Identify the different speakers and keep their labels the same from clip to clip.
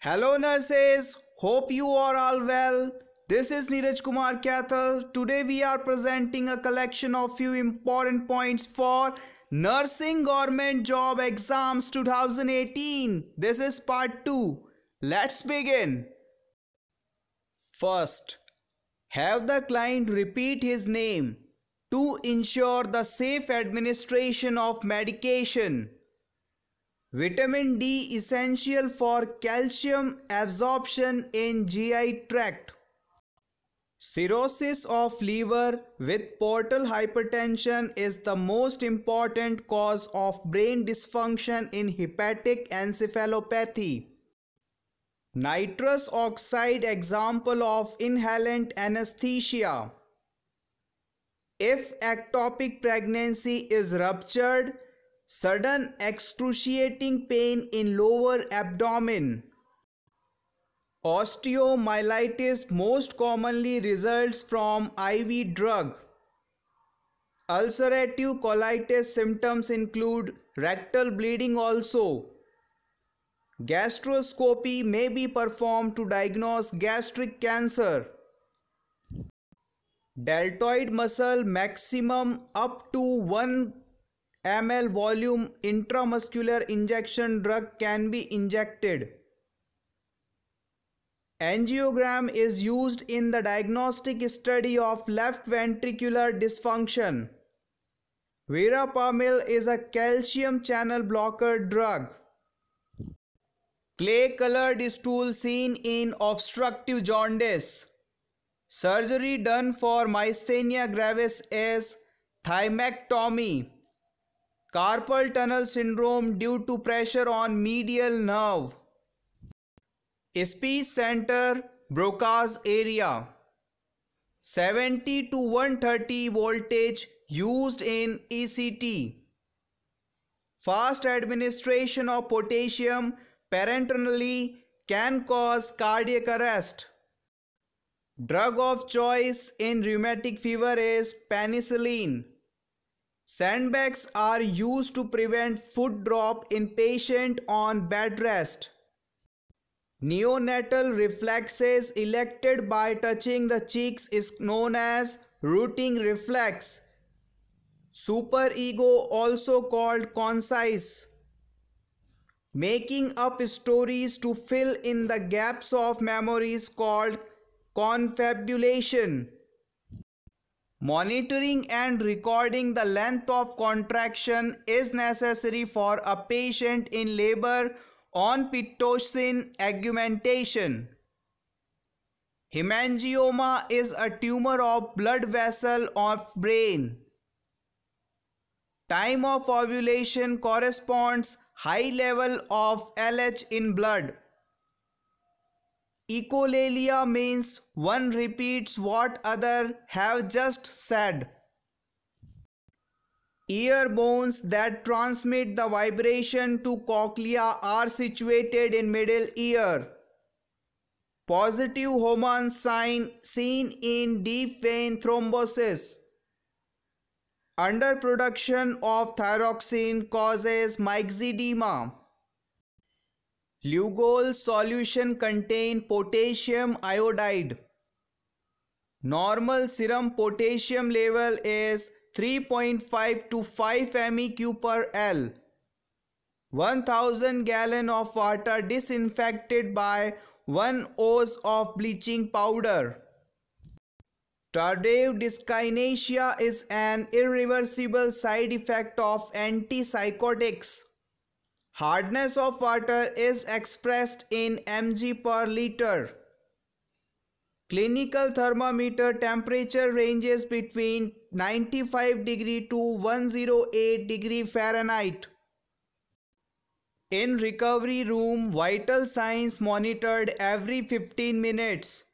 Speaker 1: Hello nurses, hope you are all well. This is Neeraj Kumar Kathal. Today we are presenting a collection of few important points for Nursing Government Job Exams 2018. This is part 2. Let's begin. First, have the client repeat his name to ensure the safe administration of medication. Vitamin D essential for calcium absorption in GI tract. Cirrhosis of liver with portal hypertension is the most important cause of brain dysfunction in hepatic encephalopathy. Nitrous oxide example of inhalant anesthesia. If ectopic pregnancy is ruptured, sudden excruciating pain in lower abdomen. Osteomyelitis most commonly results from IV drug. Ulcerative colitis symptoms include rectal bleeding also. Gastroscopy may be performed to diagnose gastric cancer. Deltoid muscle maximum up to 1 ml volume intramuscular injection drug can be injected. Angiogram is used in the diagnostic study of left ventricular dysfunction. Verapamil is a calcium channel blocker drug. Clay-colored stool seen in obstructive jaundice. Surgery done for myasthenia gravis is thymectomy. Carpal tunnel syndrome due to pressure on medial nerve. Speech center Broca's area. 70 to 130 voltage used in ECT. Fast administration of potassium parenterally can cause cardiac arrest. Drug of choice in rheumatic fever is penicillin. Sandbags are used to prevent foot drop in patient on bed rest. Neonatal reflexes elicted by touching the cheeks is known as rooting reflex. Superego, also called concise. Making up stories to fill in the gaps of memories called confabulation. Monitoring and recording the length of contraction is necessary for a patient in labor on Pitocin augmentation. Hemangioma is a tumor of blood vessel of brain. Time of ovulation corresponds high level of LH in blood. Echolalia means one repeats what other have just said. Ear bones that transmit the vibration to cochlea are situated in middle ear. Positive Homan sign seen in deep vein thrombosis. Underproduction of thyroxine causes myxedema. Lugol solution contain potassium iodide. Normal serum potassium level is 3.5 to 5 MEq per L. 1000 gallon of water disinfected by 1 oz of bleaching powder. Tardive dyskinesia is an irreversible side effect of antipsychotics. Hardness of water is expressed in mg per liter. Clinical thermometer temperature ranges between 95 degree to 108 degree Fahrenheit. In recovery room, vital signs monitored every 15 minutes.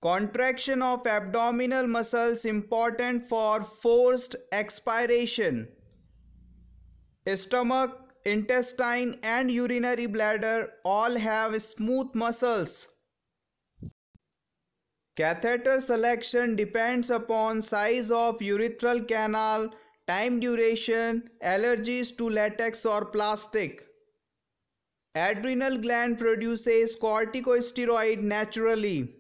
Speaker 1: Contraction of abdominal muscles important for forced expiration. Stomach, intestine and urinary bladder all have smooth muscles. Catheter selection depends upon size of urethral canal, time duration, allergies to latex or plastic. Adrenal gland produces corticosteroid naturally.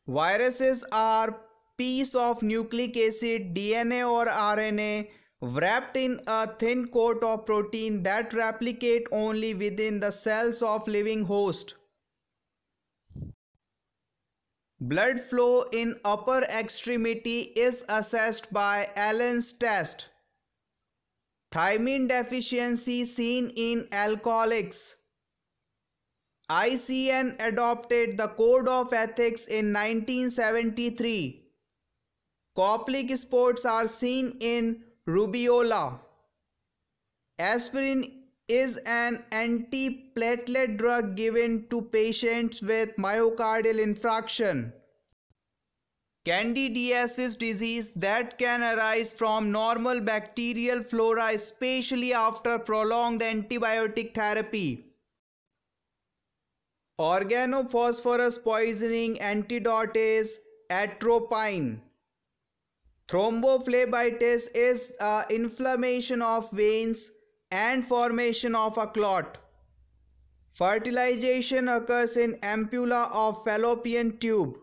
Speaker 1: Viruses are piece of nucleic acid, DNA or RNA wrapped in a thin coat of protein that replicate only within the cells of living host. Blood flow in upper extremity is assessed by Allen's test. Thiamine deficiency seen in alcoholics. ICN adopted the Code of Ethics in 1973. Coplic spots are seen in rubeola. Aspirin is an antiplatelet drug given to patients with myocardial infarction. Candidiasis disease that can arise from normal bacterial flora, especially after prolonged antibiotic therapy. Organophosphorus poisoning antidote is atropine. Thrombophlebitis is inflammation of veins and formation of a clot. Fertilization occurs in ampulla of fallopian tube.